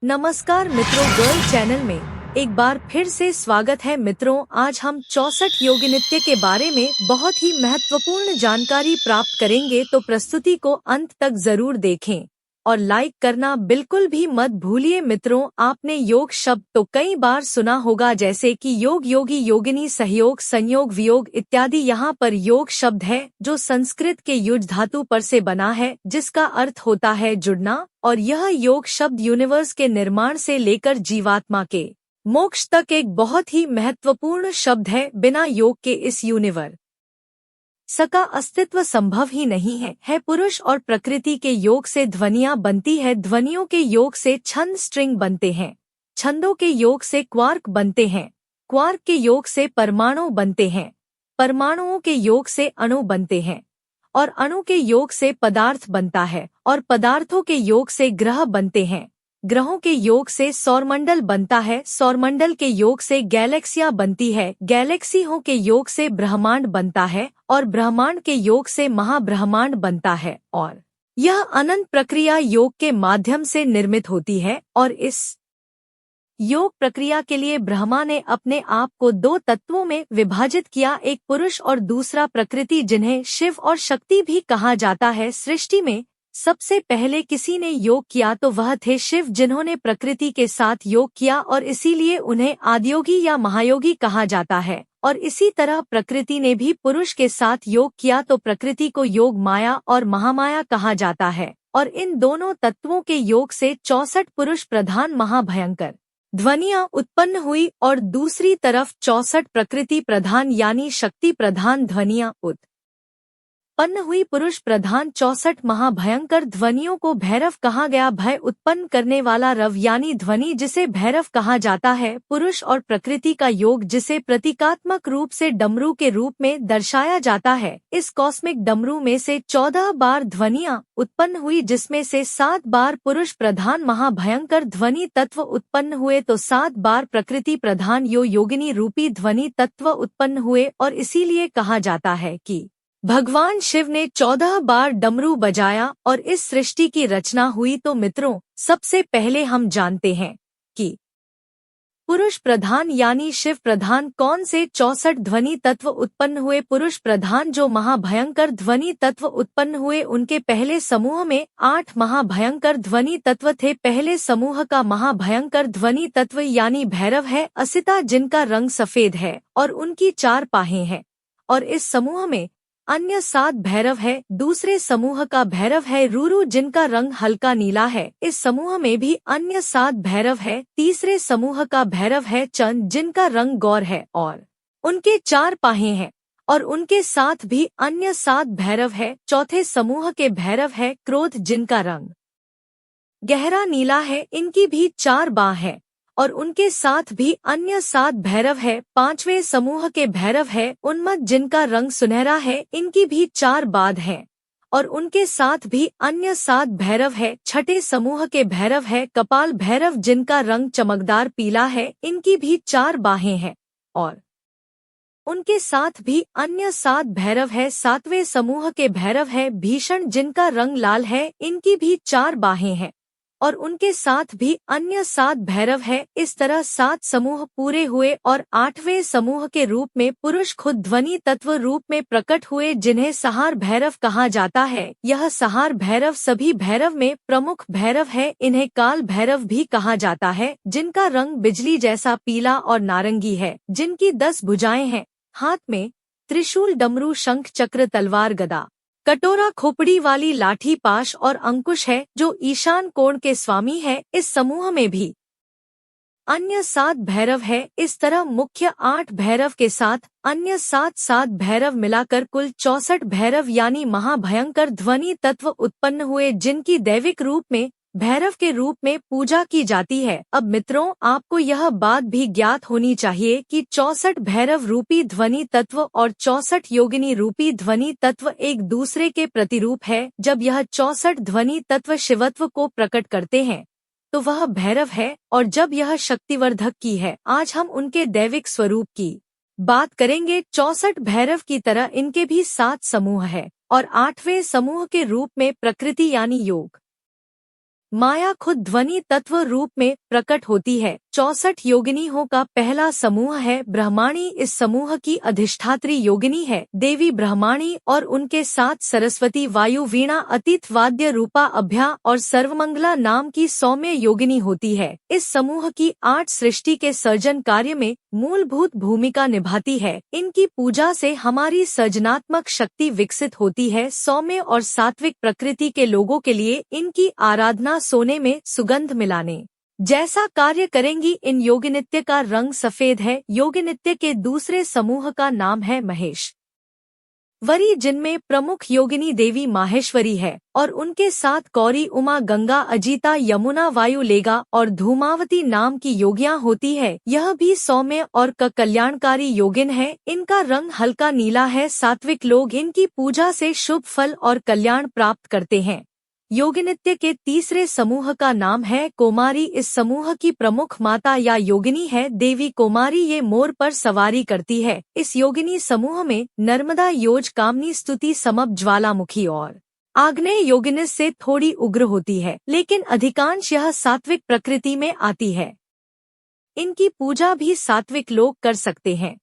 नमस्कार मित्रों, girl channel में एक बार फिर से स्वागत है। मित्रों, आज हम 64 योग नृत्य के बारे में बहुत ही महत्वपूर्ण जानकारी प्राप्त करेंगे, तो प्रस्तुति को अंत तक जरूर देखें और लाइक करना बिल्कुल भी मत भूलिए। मित्रों, आपने योग शब्द तो कई बार सुना होगा, जैसे कि योग, योगी, योगिनी, सहयोग, संयोग, वियोग इत्यादि। यहाँ पर योग शब्द है जो संस्कृत के युज धातु पर से बना है, जिसका अर्थ होता है जुड़ना। और यह योग शब्द यूनिवर्स के निर्माण से लेकर जीवात्मा के मोक्ष तक एक बहुत ही महत्वपूर्ण शब्द है। बिना योग के इस यूनिवर्स का अस्तित्व संभव ही नहीं है। पुरुष और प्रकृति के योग से ध्वनियां बनती है, ध्वनियों के योग से छंद स्ट्रिंग बनते हैं, छंदों के योग से क्वार्क बनते हैं, क्वार्क के योग से परमाणु बनते हैं, परमाणुओं के योग से अणु बनते हैं, और अणु के योग से पदार्थ बनता है, और पदार्थों के योग से ग्रह बनते हैं, ग्रहों के योग से सौरमंडल बनता है, सौरमंडल के योग से गैलेक्सियां बनती है, गैलेक्सियों के योग से ब्रह्मांड बनता है, और ब्रह्मांड के योग से महाब्रह्मांड बनता है। और यह अनंत प्रक्रिया योग के माध्यम से निर्मित होती है। और इस योग प्रक्रिया के लिए ब्रह्मा ने अपने आप को दो तत्वों में विभाजित किया, एक पुरुष और दूसरा प्रकृति, जिन्हें शिव और शक्ति भी कहा जाता है। सृष्टि में सबसे पहले किसी ने योग किया तो वह थे शिव, जिन्होंने प्रकृति के साथ योग किया, और इसीलिए उन्हें आदियोगी या महायोगी कहा जाता है। और इसी तरह प्रकृति ने भी पुरुष के साथ योग किया तो प्रकृति को योग माया और महामाया कहा जाता है। और इन दोनों तत्वों के योग से 64 पुरुष प्रधान महाभयंकर ध्वनियां उत्पन्न हुई, और दूसरी तरफ 64 प्रकृति प्रधान यानी शक्ति प्रधान ध्वनियां उत्पन्न हुई। पुरुष प्रधान 64 महाभयंकर ध्वनियों को भैरव कहा गया। भय उत्पन्न करने वाला रव यानी ध्वनि, जिसे भैरव कहा जाता है। पुरुष और प्रकृति का योग, जिसे प्रतीकात्मक रूप से डमरू के रूप में दर्शाया जाता है। इस कॉस्मिक डमरू में से 14 बार ध्वनियां उत्पन्न हुई, जिसमें से 7 बार पुरुष प्रधान महाभयंकर ध्वनि तत्व उत्पन्न हुए, तो 7 बार प्रकृति प्रधान योगिनी रूपी ध्वनि तत्व उत्पन्न हुए। और इसीलिए कहा जाता है कि भगवान शिव ने 14 बार डमरू बजाया और इस सृष्टि की रचना हुई। तो मित्रों, सबसे पहले हम जानते हैं कि पुरुष प्रधान यानी शिव प्रधान कौन से 64 ध्वनि तत्व उत्पन्न हुए। पुरुष प्रधान जो महाभयंकर ध्वनि तत्व उत्पन्न हुए, उनके पहले समूह में 8 महाभयंकर ध्वनि तत्व थे। पहले समूह का महाभयंकर ध्वनि तत्व यानी भैरव है, असिता, जिनका रंग सफेद है और उनकी 4 पाहें हैं। और इस समूह में अन्य 7 भैरव है। दूसरे समूह का भैरव है रूरू, जिनका रंग हल्का नीला है। इस समूह में भी अन्य 7 भैरव है। तीसरे समूह का भैरव है चंद, जिनका रंग गौर है और उनके 4 पाहें हैं, और उनके साथ भी अन्य 7 भैरव है। चौथे समूह के भैरव है क्रोध, जिनका रंग गहरा नीला है, इनकी भी 4 बाह है, और उनके साथ भी अन्य 7 भैरव है। 5वें समूह के भैरव है उन्मत्त, जिनका रंग सुनहरा है, इनकी भी 4 बाध हैं, और उनके साथ भी अन्य 7 भैरव है। 6ठे समूह के भैरव है कपाल भैरव, जिनका रंग चमकदार पीला है, इनकी भी 4 बाहें हैं, और उनके साथ भी अन्य 7 भैरव है। 7वें समूह के भैरव है भीषण, जिनका रंग लाल है, इनकी भी 4 बाहें हैं, और उनके साथ भी अन्य 7 भैरव है। इस तरह 7 समूह पूरे हुए, और 8वें समूह के रूप में पुरुष खुद ध्वनि तत्व रूप में प्रकट हुए, जिन्हें सहार भैरव कहा जाता है। यह सहार भैरव सभी भैरव में प्रमुख भैरव है। इन्हें काल भैरव भी कहा जाता है, जिनका रंग बिजली जैसा पीला और नारंगी है, जिनकी 10 भुजाएं हैं, हाथ में त्रिशूल, डमरू, शंख, चक्र, तलवार, गदा, कटोरा, खोपड़ी वाली लाठी, पाश और अंकुश है, जो ईशान कोण के स्वामी है। इस समूह में भी अन्य 7 भैरव है। इस तरह मुख्य 8 भैरव के साथ अन्य 7 भैरव मिलाकर कुल 64 भैरव यानी महाभयंकर ध्वनि तत्व उत्पन्न हुए, जिनकी दैविक रूप में भैरव के रूप में पूजा की जाती है। अब मित्रों, आपको यह बात भी ज्ञात होनी चाहिए कि 64 भैरव रूपी ध्वनि तत्व और 64 योगिनी रूपी ध्वनि तत्व एक दूसरे के प्रतिरूप है। जब यह 64 ध्वनि तत्व शिवत्व को प्रकट करते हैं तो वह भैरव है, और जब यह शक्तिवर्धक की है। आज हम उनके दैविक स्वरूप की बात करेंगे। 64 भैरव की तरह इनके भी 7 समूह है, और 8वें समूह के रूप में प्रकृति यानी योग माया खुद ध्वनि तत्व रूप में प्रकट होती है। 64 योगिनियों का पहला समूह है ब्रह्माणी। इस समूह की अधिष्ठात्री योगिनी है देवी ब्रह्माणी और उनके साथ सरस्वती, वायु, वीणा, अतीत वाद्य रूपा, अभ्या और सर्वमंगला नाम की सौम्य योगिनी होती है। इस समूह की 8 सृष्टि के सर्जन कार्य में मूलभूत भूमिका निभाती है। इनकी पूजा से हमारी सृजनात्मक शक्ति विकसित होती है। सौम्य और सात्विक प्रकृति के लोगों के लिए इनकी आराधना सोने में सुगंध मिलाने जैसा कार्य करेंगी। इन योगिनित्य का रंग सफेद है। योगिनित्य के दूसरे समूह का नाम है महेश वरी, जिनमें प्रमुख योगिनी देवी माहेश्वरी है और उनके साथ गौरी, उमा, गंगा, अजिता, यमुना, वायु, लेगा और धूमावती नाम की योगियां होती है। यह भी सौम्य और कल्याणकारी योगिन है। इनका रंग हल्का नीला है। सात्विक लोग इनकी पूजा से शुभ फल और कल्याण प्राप्त करते हैं। योगिनित्य के तीसरे समूह का नाम है कोमारी। इस समूह की प्रमुख माता या योगिनी है देवी कोमारी। ये मोर पर सवारी करती है। इस योगिनी समूह में नर्मदा, योज, कामनी, स्तुति, समप, ज्वालामुखी और आग्नेय योगिनिस से थोड़ी उग्र होती है, लेकिन अधिकांश यह सात्विक प्रकृति में आती है। इनकी पूजा भी सात्विक लोग कर सकते हैं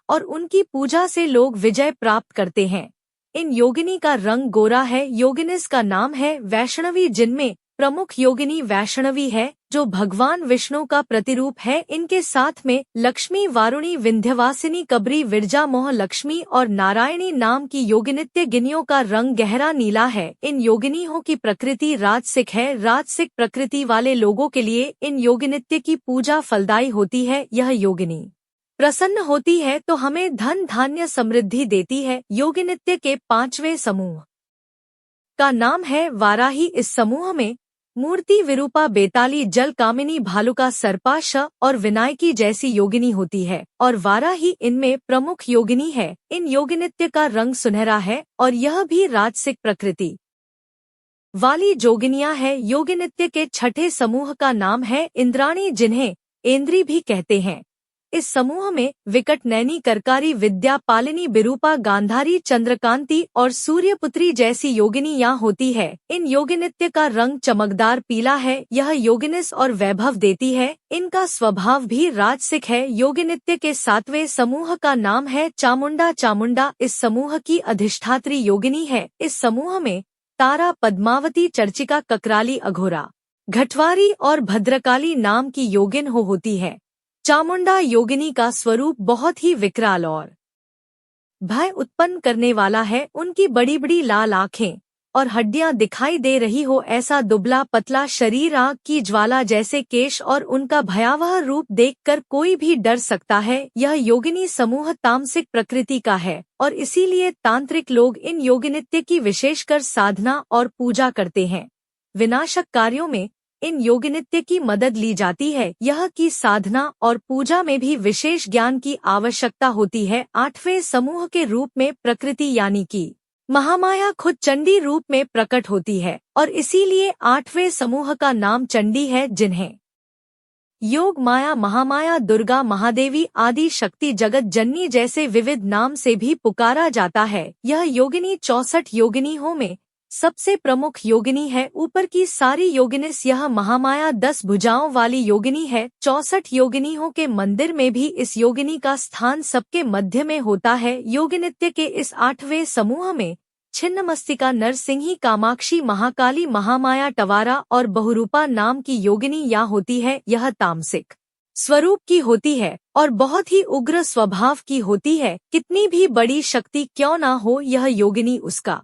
और उनकी पूजा से लोग विजय प्राप्त करते हैं। इन योगिनी का रंग गोरा है। योगिनिस का नाम है वैष्णवी, जिनमें प्रमुख योगिनी वैष्णवी है जो भगवान विष्णु का प्रतिरूप है। इनके साथ में लक्ष्मी, वारुणी, विंध्यवासिनी, कबरी, विरजा, मोह, लक्ष्मी और नारायणी नाम की योगिनित्य गिनियों का रंग गहरा नीला है। इन योगिनियों की प्रकृति राजसिक है। राजसिक प्रकृति वाले लोगों के लिए इन योगिनित्य की पूजा फलदायी होती है। यह योगिनी प्रसन्न होती है तो हमें धन, धान्य, समृद्धि देती है। योगिनित्य के 5वें समूह का नाम है वाराही। इस समूह में मूर्ति, विरूपा, बेताली, जल, कामिनी, भालुका, सर्पा, श और विनायकी जैसी योगिनी होती है और वाराही इनमें प्रमुख योगिनी है। इन योगिनित्य का रंग सुनहरा है और यह भी राजसिक प्रकृति वाली जोगिनियां है। योगिनित्य के 6ठे समूह का नाम है इंद्राणी, जिन्हें ऐन्द्री भी कहते हैं। इस समूह में विकट नैनी, करकारी, विद्या, पालिनी, बिरूपा, गांधारी, चंद्रकांति और सूर्यपुत्री जैसी योगिनियां होती है। इन योगिनित्य का रंग चमकदार पीला है। यह योगिनिस और वैभव देती है। इनका स्वभाव भी राजसिक है। योगिनित्य के 7वें समूह का नाम है चामुंडा। चामुंडा इस समूह की अधिष्ठात्री योगिनी है। इस समूह में तारा, पद्मावती, चर्चिका, ककराली, अघोरा, घटवारी और भद्रकाली नाम की योगिन होती है। चामुंडा योगिनी का स्वरूप बहुत ही विकराल और भय उत्पन्न करने वाला है। उनकी बड़ी बड़ी लाल आंखें और हड्डियां दिखाई दे रही हो ऐसा दुबला पतला शरीर, आग की ज्वाला जैसे केश और उनका भयावह रूप देखकर कोई भी डर सकता है। यह योगिनी समूह तामसिक प्रकृति का है और इसीलिए तांत्रिक लोग इन योगिनित्य की विशेषकर साधना और पूजा करते हैं। विनाशक कार्यों में इन योगिनित्य की मदद ली जाती है। यह की साधना और पूजा में भी विशेष ज्ञान की आवश्यकता होती है। 8वें समूह के रूप में प्रकृति यानी कि महामाया खुद चंडी रूप में प्रकट होती है और इसीलिए 8वें समूह का नाम चंडी है, जिन्हें योग माया, महामाया, दुर्गा, महादेवी आदि शक्ति, जगत जननी जैसे विविध नाम से भी पुकारा जाता है। यह योगिनी 64 योगिनियों में सबसे प्रमुख योगिनी है। ऊपर की सारी योगिनिस यह महामाया 10 भुजाओं वाली योगिनी है। 64 योगिनियों के मंदिर में भी इस योगिनी का स्थान सबके मध्य में होता है। योगिनित्य के इस 8वें समूह में छिन्नमस्तिका, नरसिंही, कामाक्षी, महाकाली, महामाया, टवारा और बहुरूपा नाम की योगिनी यहाँ होती है। यह तामसिक स्वरूप की होती है और बहुत ही उग्र स्वभाव की होती है। कितनी भी बड़ी शक्ति क्यों ना हो, यह योगिनी उसका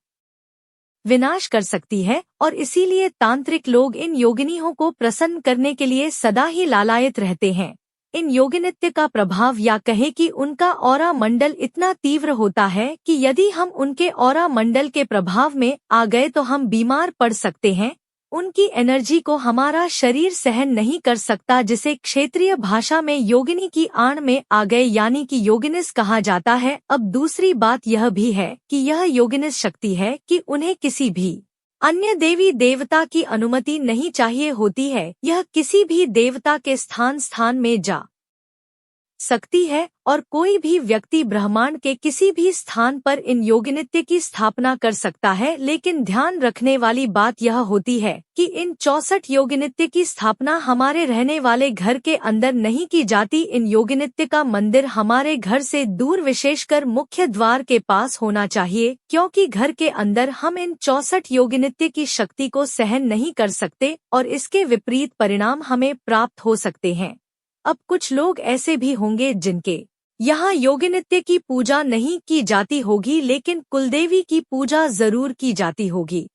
विनाश कर सकती है और इसीलिए तांत्रिक लोग इन योगिनियों को प्रसन्न करने के लिए सदा ही लालायित रहते हैं। इन योगिनित्य का प्रभाव या कहे कि उनका ऑरा मंडल इतना तीव्र होता है कि यदि हम उनके ऑरा मंडल के प्रभाव में आ गए तो हम बीमार पड़ सकते हैं। उनकी एनर्जी को हमारा शरीर सहन नहीं कर सकता, जिसे क्षेत्रीय भाषा में योगिनी की आड़ में आ गए यानी कि योगिनिस कहा जाता है। अब दूसरी बात यह भी है कि यह योगिनिस शक्ति है कि उन्हें किसी भी अन्य देवी देवता की अनुमति नहीं चाहिए होती है। यह किसी भी देवता के स्थान में जा सकती है और कोई भी व्यक्ति ब्रह्मांड के किसी भी स्थान पर इन योग नृत्य की स्थापना कर सकता है। लेकिन ध्यान रखने वाली बात यह होती है कि इन 64 योग नृत्य की स्थापना हमारे रहने वाले घर के अंदर नहीं की जाती। इन योग नृत्य का मंदिर हमारे घर से दूर, विशेषकर मुख्य द्वार के पास होना चाहिए, क्योंकि घर के अंदर हम इन 64 योग नृत्य की शक्ति को सहन नहीं कर सकते और इसके विपरीत परिणाम हमें प्राप्त हो सकते हैं। अब कुछ लोग ऐसे भी होंगे जिनके यहाँ योग नृत्य की पूजा नहीं की जाती होगी, लेकिन कुलदेवी की पूजा जरूर की जाती होगी।